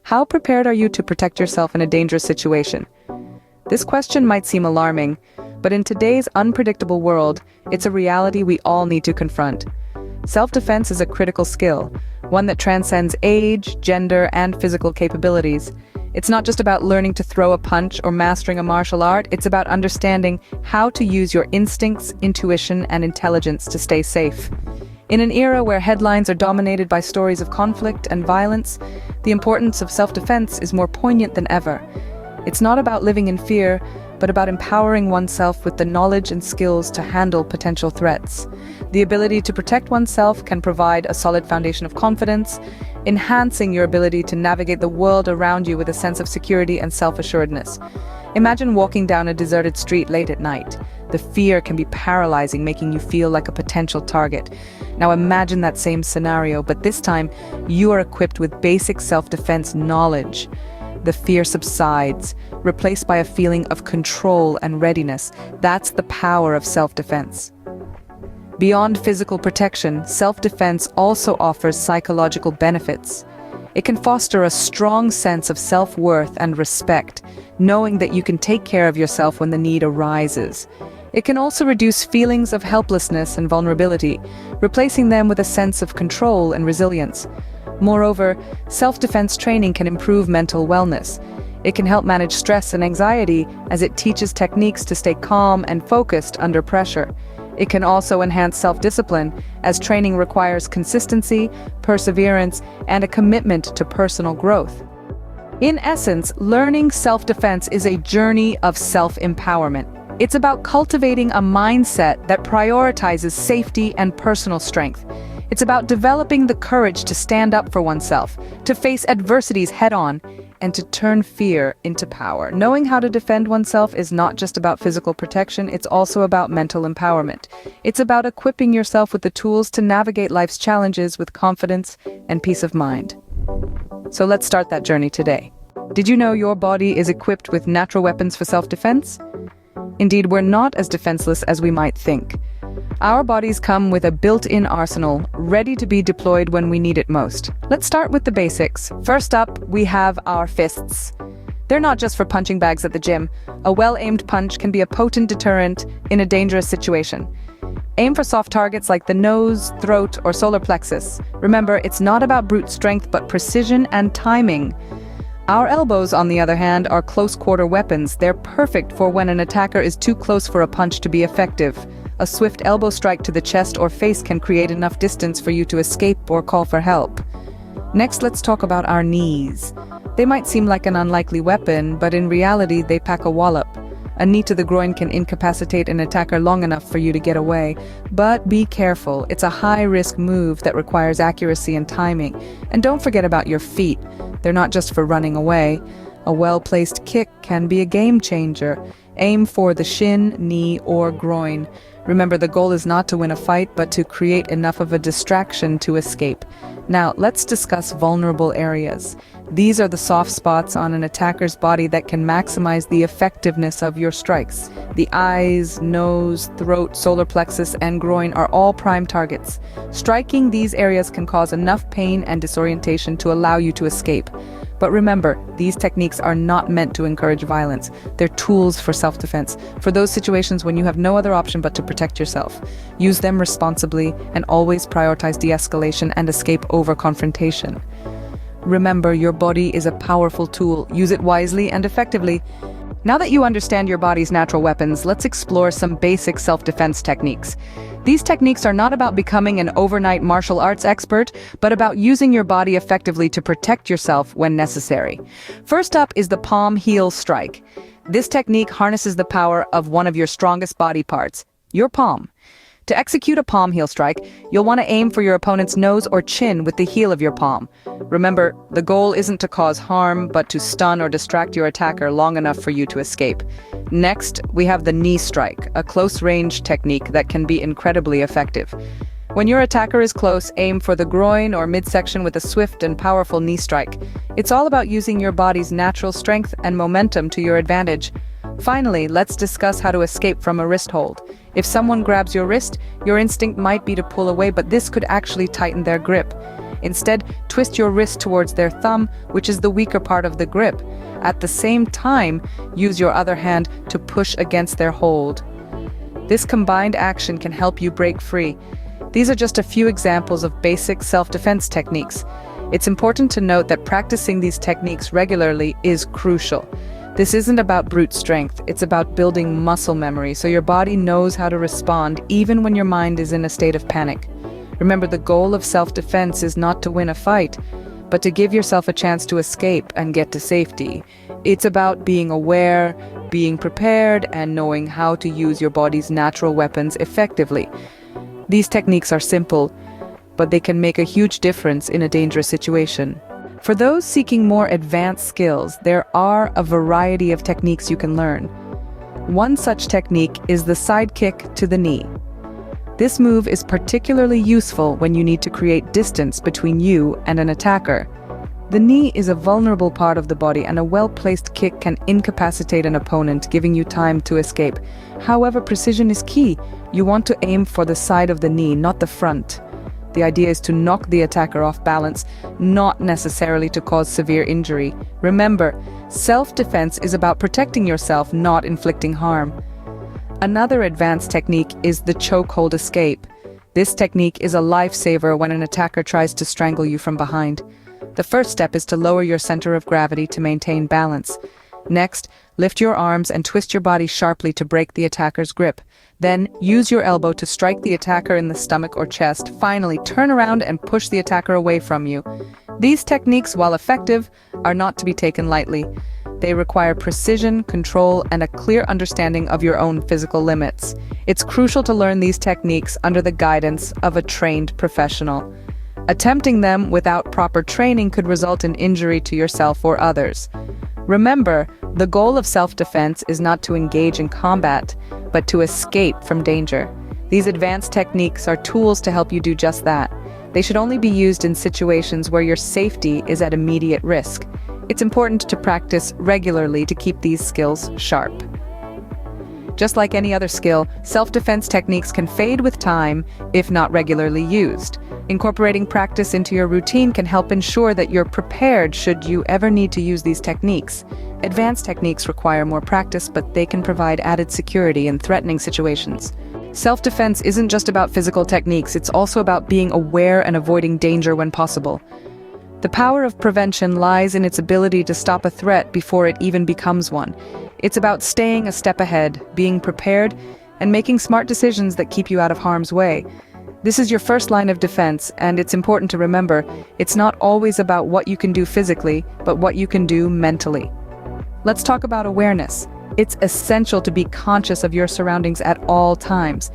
How prepared are you to protect yourself in a dangerous situation? This question might seem alarming, but in today's unpredictable world, it's a reality we all need to confront. Self-defense is a critical skill, one that transcends age, gender, and physical capabilities. It's not just about learning to throw a punch or mastering a martial art, it's about understanding how to use your instincts, intuition, and intelligence to stay safe. In an era where headlines are dominated by stories of conflict and violence, the importance of self-defense is more poignant than ever. It's not about living in fear, but about empowering oneself with the knowledge and skills to handle potential threats. The ability to protect oneself can provide a solid foundation of confidence, enhancing your ability to navigate the world around you with a sense of security and self-assuredness. Imagine walking down a deserted street late at night. The fear can be paralyzing, making you feel like a potential target. Now imagine that same scenario, but this time you are equipped with basic self-defense knowledge. The fear subsides, replaced by a feeling of control and readiness. That's the power of self-defense. Beyond physical protection, self-defense also offers psychological benefits. It can foster a strong sense of self-worth and respect, knowing that you can take care of yourself when the need arises. It can also reduce feelings of helplessness and vulnerability, replacing them with a sense of control and resilience. Moreover, self-defense training can improve mental wellness. It can help manage stress and anxiety as it teaches techniques to stay calm and focused under pressure. It can also enhance self-discipline, as training requires consistency, perseverance, and a commitment to personal growth. In essence, learning self-defense is a journey of self-empowerment. It's about cultivating a mindset that prioritizes safety and personal strength. It's about developing the courage to stand up for oneself, to face adversities head-on, and to turn fear into power. Knowing how to defend oneself is not just about physical protection, it's also about mental empowerment. It's about equipping yourself with the tools to navigate life's challenges with confidence and peace of mind. So let's start that journey today. Did you know your body is equipped with natural weapons for self-defense? Indeed, we're not as defenseless as we might think. Our bodies come with a built-in arsenal, ready to be deployed when we need it most. Let's start with the basics. First up, we have our fists. They're not just for punching bags at the gym. A well-aimed punch can be a potent deterrent in a dangerous situation. Aim for soft targets like the nose, throat, or solar plexus. Remember, it's not about brute strength, but precision and timing. Our elbows, on the other hand, are close-quarter weapons. They're perfect for when an attacker is too close for a punch to be effective. A swift elbow strike to the chest or face can create enough distance for you to escape or call for help. Next, let's talk about our knees. They might seem like an unlikely weapon, but in reality, they pack a wallop. A knee to the groin can incapacitate an attacker long enough for you to get away. But be careful, it's a high-risk move that requires accuracy and timing. And don't forget about your feet. They're not just for running away. A well-placed kick can be a game changer. Aim for the shin, knee, or groin. Remember, the goal is not to win a fight, but to create enough of a distraction to escape. Now, let's discuss vulnerable areas. These are the soft spots on an attacker's body that can maximize the effectiveness of your strikes. The eyes, nose, throat, solar plexus, and groin are all prime targets. Striking these areas can cause enough pain and disorientation to allow you to escape. But remember, these techniques are not meant to encourage violence. They're tools for self-defense, for those situations when you have no other option but to protect yourself. Use them responsibly and always prioritize de-escalation and escape over confrontation. Remember, your body is a powerful tool. Use it wisely and effectively. Now that you understand your body's natural weapons, let's explore some basic self-defense techniques. These techniques are not about becoming an overnight martial arts expert, but about using your body effectively to protect yourself when necessary. First up is the palm heel strike. This technique harnesses the power of one of your strongest body parts, your palm. To execute a palm heel strike, you'll want to aim for your opponent's nose or chin with the heel of your palm. Remember, the goal isn't to cause harm, but to stun or distract your attacker long enough for you to escape. Next, we have the knee strike, a close-range technique that can be incredibly effective. When your attacker is close, aim for the groin or midsection with a swift and powerful knee strike. It's all about using your body's natural strength and momentum to your advantage. Finally, let's discuss how to escape from a wrist hold. If someone grabs your wrist, your instinct might be to pull away, but this could actually tighten their grip. Instead, twist your wrist towards their thumb, which is the weaker part of the grip. At the same time, use your other hand to push against their hold. This combined action can help you break free. These are just a few examples of basic self-defense techniques. It's important to note that practicing these techniques regularly is crucial. This isn't about brute strength, it's about building muscle memory so your body knows how to respond even when your mind is in a state of panic. Remember, the goal of self-defense is not to win a fight, but to give yourself a chance to escape and get to safety. It's about being aware, being prepared, and knowing how to use your body's natural weapons effectively. These techniques are simple, but they can make a huge difference in a dangerous situation. For those seeking more advanced skills, there are a variety of techniques you can learn. One such technique is the side kick to the knee. This move is particularly useful when you need to create distance between you and an attacker. The knee is a vulnerable part of the body, and a well-placed kick can incapacitate an opponent, giving you time to escape. However, precision is key. You want to aim for the side of the knee, not the front. The idea is to knock the attacker off balance, not necessarily to cause severe injury. Remember, self-defense is about protecting yourself, not inflicting harm. Another advanced technique is the chokehold escape. This technique is a lifesaver when an attacker tries to strangle you from behind. The first step is to lower your center of gravity to maintain balance. Next, lift your arms and twist your body sharply to break the attacker's grip. Then, use your elbow to strike the attacker in the stomach or chest. Finally, turn around and push the attacker away from you. These techniques, while effective, are not to be taken lightly. They require precision, control, and a clear understanding of your own physical limits. It's crucial to learn these techniques under the guidance of a trained professional. Attempting them without proper training could result in injury to yourself or others. Remember, the goal of self-defense is not to engage in combat, but to escape from danger. These advanced techniques are tools to help you do just that. They should only be used in situations where your safety is at immediate risk. It's important to practice regularly to keep these skills sharp. Just like any other skill, self-defense techniques can fade with time if not regularly used. Incorporating practice into your routine can help ensure that you're prepared should you ever need to use these techniques. Advanced techniques require more practice, but they can provide added security in threatening situations. Self-defense isn't just about physical techniques, it's also about being aware and avoiding danger when possible. The power of prevention lies in its ability to stop a threat before it even becomes one. It's about staying a step ahead, being prepared, and making smart decisions that keep you out of harm's way. This is your first line of defense, and it's important to remember, it's not always about what you can do physically, but what you can do mentally. Let's talk about awareness. It's essential to be conscious of your surroundings at all times.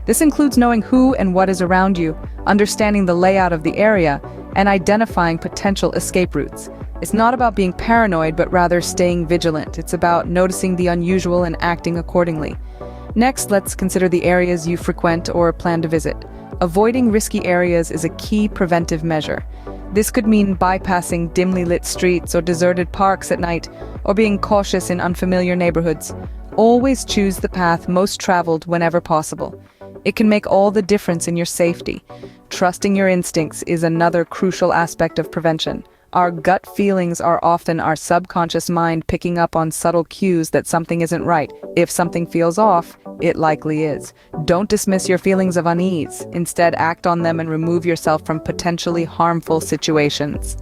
This includes knowing who and what is around you, understanding the layout of the area, and identifying potential escape routes. It's not about being paranoid, but rather staying vigilant. It's about noticing the unusual and acting accordingly. Next, let's consider the areas you frequent or plan to visit. Avoiding risky areas is a key preventive measure. This could mean bypassing dimly lit streets or deserted parks at night, or being cautious in unfamiliar neighborhoods. Always choose the path most traveled whenever possible. It can make all the difference in your safety. Trusting your instincts is another crucial aspect of prevention. Our gut feelings are often our subconscious mind picking up on subtle cues that something isn't right. If something feels off, it likely is. Don't dismiss your feelings of unease. Instead, act on them and remove yourself from potentially harmful situations.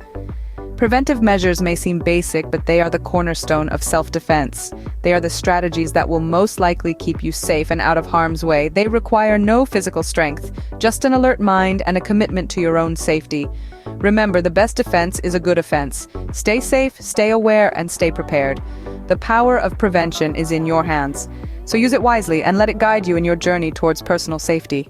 Preventive measures may seem basic, but they are the cornerstone of self-defense. They are the strategies that will most likely keep you safe and out of harm's way. They require no physical strength, just an alert mind and a commitment to your own safety. Remember, the best defense is a good offense. Stay safe, stay aware, and stay prepared. The power of prevention is in your hands. So use it wisely and let it guide you in your journey towards personal safety.